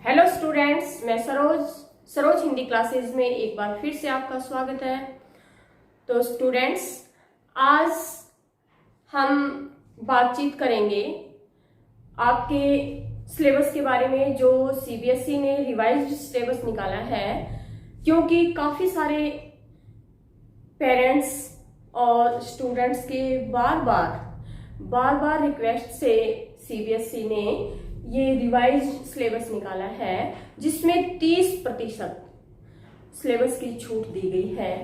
Hello students, मैं Saroj Hindi classes में एक बार फिर से आपका स्वागत है। तो स्टूडेंट्स, आज हम बातचीत करेंगे आपके सिलेबस के बारे में जो सीबीएसई ने रिवाइज्ड सिलेबस निकाला है, क्योंकि काफ़ी सारे पेरेंट्स और स्टूडेंट्स के बार बार रिक्वेस्ट से सीबीएसई ने ये रिवाइज्ड सिलेबस निकाला है जिसमें 30% सिलेबस की छूट दी गई है।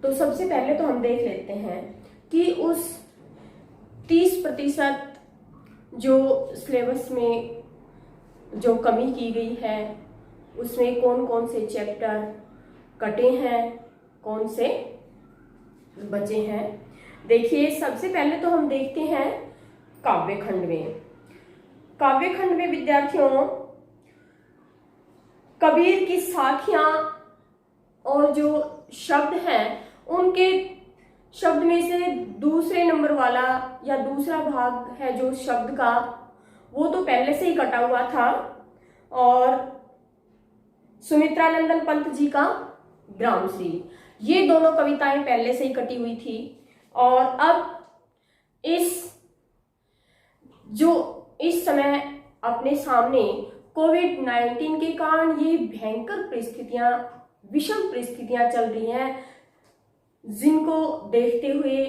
तो सबसे पहले तो हम देख लेते हैं कि उस 30% जो सिलेबस में जो कमी की गई है उसमें कौन कौन से चैप्टर कटे हैं, कौन से बचे हैं। देखिए, सबसे पहले तो हम देखते हैं काव्यखंड में विद्यार्थियों कबीर की साखियां और जो शब्द हैं उनके शब्द में से दूसरे नंबर वाला या दूसरा भाग है जो शब्द का, वो तो पहले से ही कटा हुआ था। और सुमित्रानंदन पंत जी का ग्रामश्री, ये दोनों कविताएं पहले से ही कटी हुई थी। और अब इस समय अपने सामने कोविड-19 के कारण ये भयंकर परिस्थितियां, विषम परिस्थितियां चल रही हैं, जिनको देखते हुए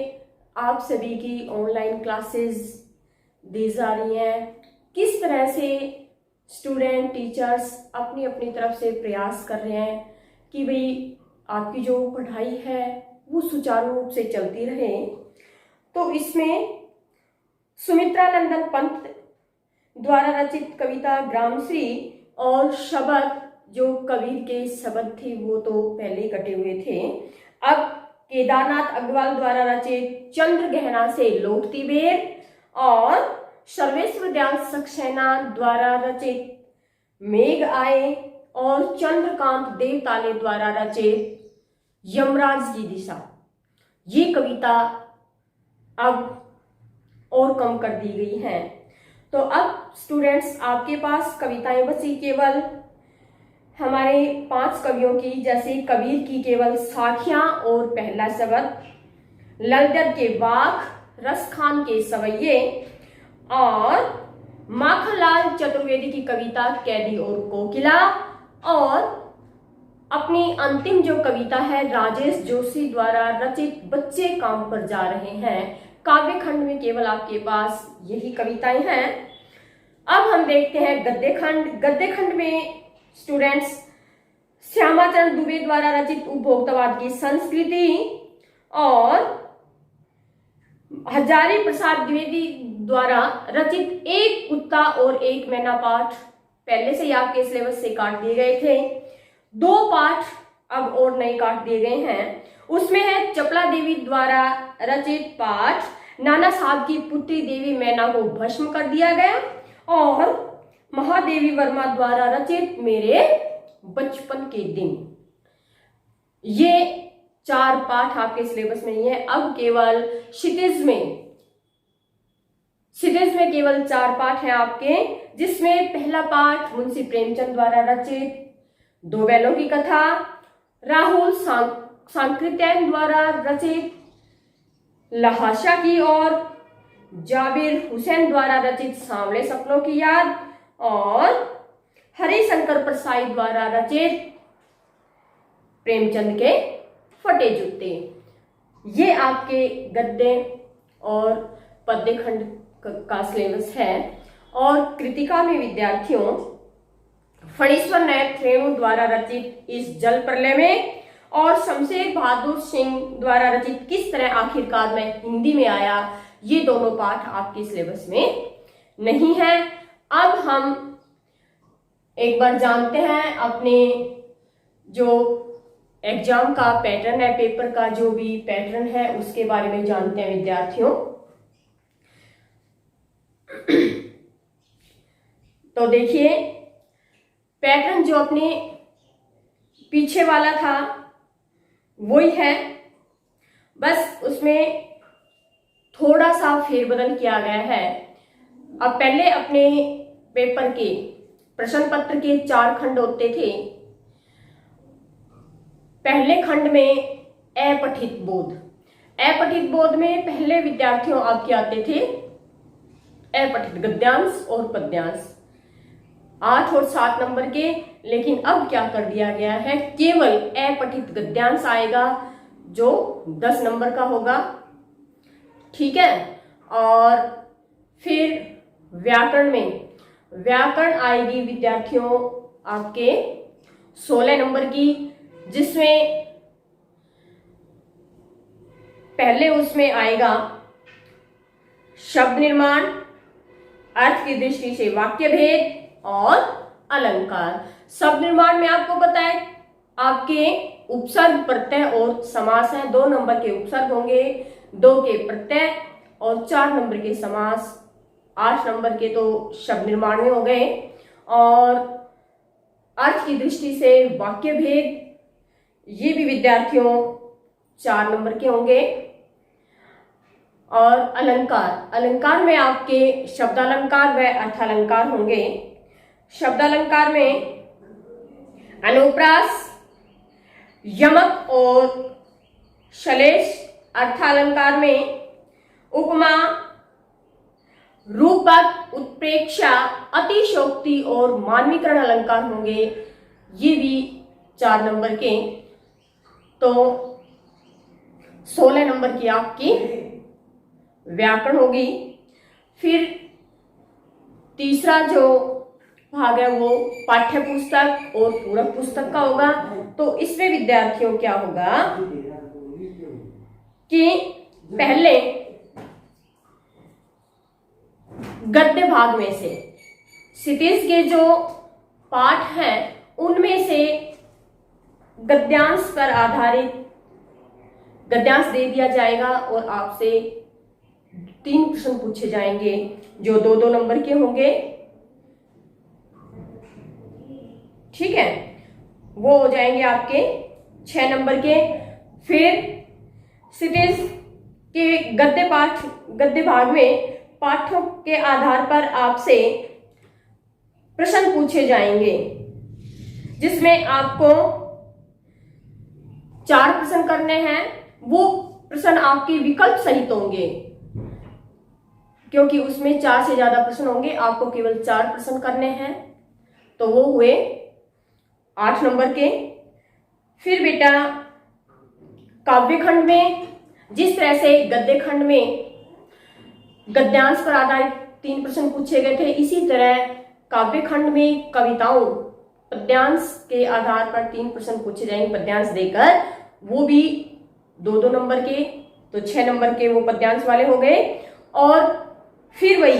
आप सभी की ऑनलाइन क्लासेस दी जा रही हैं। किस तरह से स्टूडेंट टीचर्स अपनी अपनी तरफ से प्रयास कर रहे हैं कि भाई आपकी जो पढ़ाई है वो सुचारू रूप से चलती रहे। तो इसमें सुमित्रानंदन पंत द्वारा रचित कविता ग्रामश्री और शब्द जो कबीर के शब्द थे वो तो पहले ही कटे हुए थे। अब केदारनाथ अग्रवाल द्वारा रचित चंद्र गहना से लौटती बेर और सर्वेश्वर दयाल सक्सेना द्वारा रचित मेघ आए और चंद्रकांत देवताले द्वारा रचित यमराज की दिशा, ये कविता अब और कम कर दी गई है। तो अब स्टूडेंट्स, आपके पास कविताएं बची केवल हमारे 5 कवियों की, जैसे कबीर की केवल साखियां और पहला शब्द, ललदर के बाघ, रसखान के सवैये और माखनलाल चतुर्वेदी की कविता कैदी और कोकिला, और अपनी अंतिम जो कविता है राजेश जोशी द्वारा रचित बच्चे काम पर जा रहे हैं। काव्यखंड में केवल आपके पास यही कविताएं हैं। अब हम देखते हैं गद्यखंड में स्टूडेंट्स श्यामाचरण दुबे द्वारा रचित उपभोक्तावाद की संस्कृति और हजारी प्रसाद द्विवेदी द्वारा रचित एक कुत्ता और एक मैना पाठ पहले से ही आपके सिलेबस से काट दिए गए थे। 2 पाठ अब और नए काट दिए गए हैं। उसमें है चपला देवी द्वारा रचित पाठ नाना साहब की पुत्री देवी मैना को भस्म कर दिया गया और महादेवी वर्मा द्वारा रचित मेरे बचपन के दिन। ये 4 पाठ आपके सिलेबस में ही है। अब केवल क्षितिज में केवल 4 पाठ हैं आपके, जिसमें पहला पाठ मुंशी प्रेमचंद द्वारा रचित 2 बैलों की कथा, राहुल सांकृत्यायन द्वारा रचित लहाशा की और जाबिर हुसैन द्वारा रचित सांवले सपनों की याद और हरिशंकर प्रसाई द्वारा रचित प्रेमचंद के फटे जूते। ये आपके गद्य और पद्यखंड का सिलेबस है। और कृतिका में विद्यार्थियों फणीश्वर नायक रेणु द्वारा रचित इस जल प्रलय में और शमशेर बहादुर सिंह द्वारा रचित किस तरह आखिरकार मैं हिंदी में आया, ये दोनों पाठ आपके सिलेबस में नहीं है। अब हम एक बार जानते हैं अपने जो एग्जाम का पैटर्न है, पेपर का जो भी पैटर्न है उसके बारे में जानते हैं विद्यार्थियों। तो देखिए, पैटर्न जो अपने पीछे वाला था वही है, बस उसमें थोड़ा सा फेरबदल किया गया है। अब पहले अपने पेपर के प्रश्न पत्र के 4 खंड होते थे। पहले खंड में अपठित बोध। अपठित बोध में पहले विद्यार्थियों आपके आते थे अपठित गद्यांश और पद्यांश 8 और 7 नंबर के, लेकिन अब क्या कर दिया गया है, केवल अपठित गद्यांश आएगा जो 10 नंबर का होगा। ठीक है। और फिर व्याकरण आएगी विद्यार्थियों आपके 16 नंबर की, जिसमें पहले उसमें आएगा शब्द निर्माण, अर्थ की दृष्टि से वाक्य भेद और अलंकार। शब्द निर्माण में आपको पता है आपके उपसर्ग, प्रत्यय और समास है। 2 नंबर के उपसर्ग होंगे, 2 के प्रत्यय और 4 नंबर के समास। 8 नंबर के तो शब्द निर्माण में हो गए। और अर्थ की दृष्टि से वाक्य भेद, ये भी विद्यार्थियों 4 नंबर के होंगे। और अलंकार में आपके शब्दालंकार व अर्थालंकार होंगे। शब्दालंकार में अनुप्रास, यमक और श्लेष। अर्थालंकार में उपमा, रूपक, उत्प्रेक्षा, अतिशयोक्ति और मानवीकरण अलंकार होंगे, ये भी 4 नंबर के। तो 16 नंबर की आपकी व्याकरण होगी। फिर तीसरा जो भाग है वो पाठ्य पुस्तक और पूरक पुस्तक का होगा। तो इसमें विद्यार्थियों क्या होगा कि पहले गद्य भाग में से क्षितिज के जो पाठ हैं उनमें से गद्यांश पर आधारित गद्यांश दे दिया जाएगा और आपसे 3 प्रश्न पूछे जाएंगे जो 2-2 नंबर के होंगे। ठीक है, वो हो जाएंगे आपके 6 नंबर के। फिर क्षितिज के गद्य भाग में पाठों के आधार पर आपसे प्रश्न पूछे जाएंगे, जिसमें आपको 4 प्रश्न करने हैं। वो प्रश्न आपके विकल्प सहित होंगे, क्योंकि उसमें 4 से ज्यादा प्रश्न होंगे, आपको केवल 4 प्रश्न करने हैं। तो वो हुए 8 नंबर के। फिर बेटा काव्य खंड में जिस तरह से गद्य खंड में गद्यांश पर आधारित 3 प्रश्न पूछे गए थे, इसी तरह काव्य खंड में कविताओं पद्यांश के आधार पर 3 प्रश्न पूछे जाएंगे पद्यांश देकर, वो भी 2-2 नंबर के। तो 6 नंबर के वो पद्यांश वाले हो गए। और फिर वही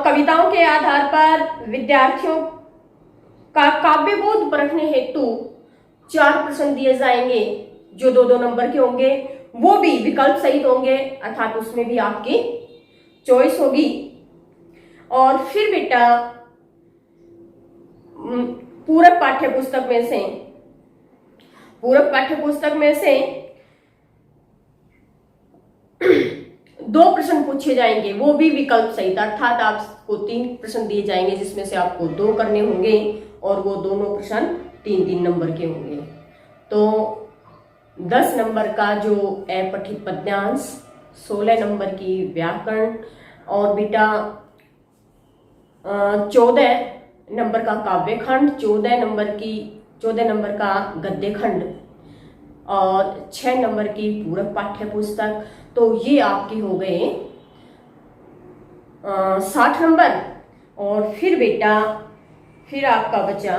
कविताओं के आधार पर विद्यार्थियों का काव्य बोध परखने हेतु 4 प्रश्न दिए जाएंगे जो 2-2 नंबर के होंगे, वो भी विकल्प सहित होंगे, अर्थात उसमें भी आपकी चॉइस होगी। और फिर बेटा पूरक पाठ्य पुस्तक में से 2 प्रश्न पूछे जाएंगे, वो भी विकल्प सहित, अर्थात आपको 3 प्रश्न दिए जाएंगे जिसमें से आपको 2 करने होंगे और वो दोनों प्रश्न 3-3 नंबर के होंगे। तो 10 नंबर का जो अपठित पद्यांश, 16 नंबर की व्याकरण और बेटा 14 नंबर का काव्य खंड, 14 नंबर का गद्य खंड और 6 नंबर की पूरक पाठ्य पुस्तक। तो ये आपके हो गए 60 नंबर। और फिर बेटा फिर आपका बचा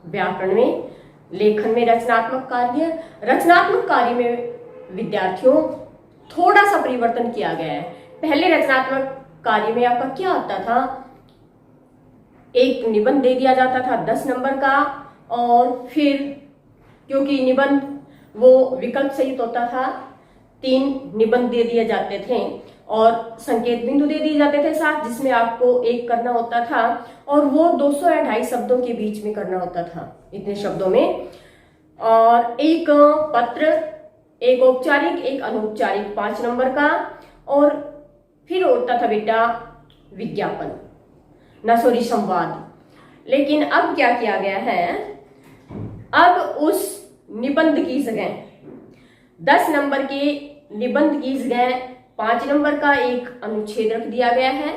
व्याकरण में लेखन में रचनात्मक कार्य में विद्यार्थियों थोड़ा सा परिवर्तन किया गया है। पहले रचनात्मक कार्य में आपका क्या आता था, एक निबंध दे दिया जाता था 10 नंबर का, और फिर क्योंकि निबंध वो विकल्प सहित होता था, 3 निबंध दे दिए जाते थे और संकेत बिंदु दे दिए जाते थे साथ, जिसमें आपको एक करना होता था और वो 200 या 250 शब्दों के बीच में करना होता था, इतने शब्दों में। और एक पत्र, एक औपचारिक एक अनौपचारिक 5 नंबर का, और फिर होता था बेटा विज्ञापन। संवाद। लेकिन अब क्या किया गया है, अब उस निबंध की जगह 10 नंबर के निबंध की जगह 5 नंबर का एक अनुच्छेद रख दिया गया है,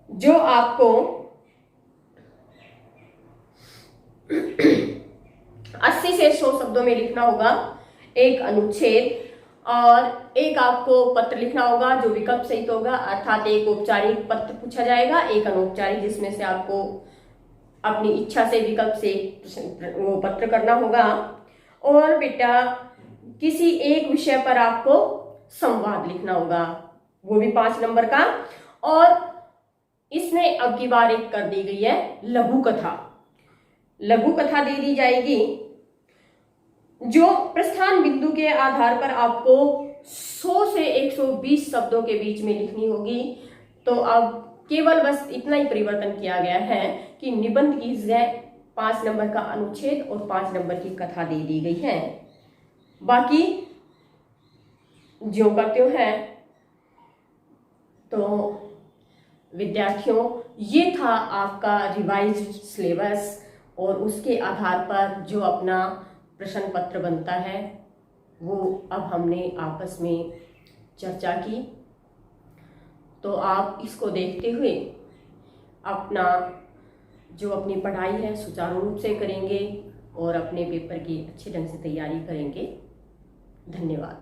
जो आपको 80 से 100 शब्दों में लिखना होगा, एक अनुच्छेद, और एक आपको पत्र लिखना होगा जो विकल्प सहित होगा, अर्थात एक औपचारिक पत्र पूछा जाएगा, एक अनौपचारिक, जिसमें से आपको अपनी इच्छा से विकल्प से वो पत्र करना होगा। और बेटा किसी एक विषय पर आपको संवाद लिखना होगा, वो भी 5 नंबर का। और इसमें अब की बार एक कर दी गई है लघु कथा। लघु कथा दे दी जाएगी जो प्रस्थान बिंदु के आधार पर आपको 100 से 120 शब्दों के बीच में लिखनी होगी। तो अब केवल बस इतना ही परिवर्तन किया गया है कि निबंध की जगह 5 नंबर का अनुच्छेद और 5 नंबर की कथा दे दी गई है, बाकी जो का त्यों है। तो विद्यार्थियों, ये था आपका रिवाइज्ड सिलेबस, और उसके आधार पर जो अपना प्रश्न पत्र बनता है वो अब हमने आपस में चर्चा की। तो आप इसको देखते हुए अपना जो अपनी पढ़ाई है सुचारू रूप से करेंगे और अपने पेपर की अच्छे ढंग से तैयारी करेंगे। धन्यवाद।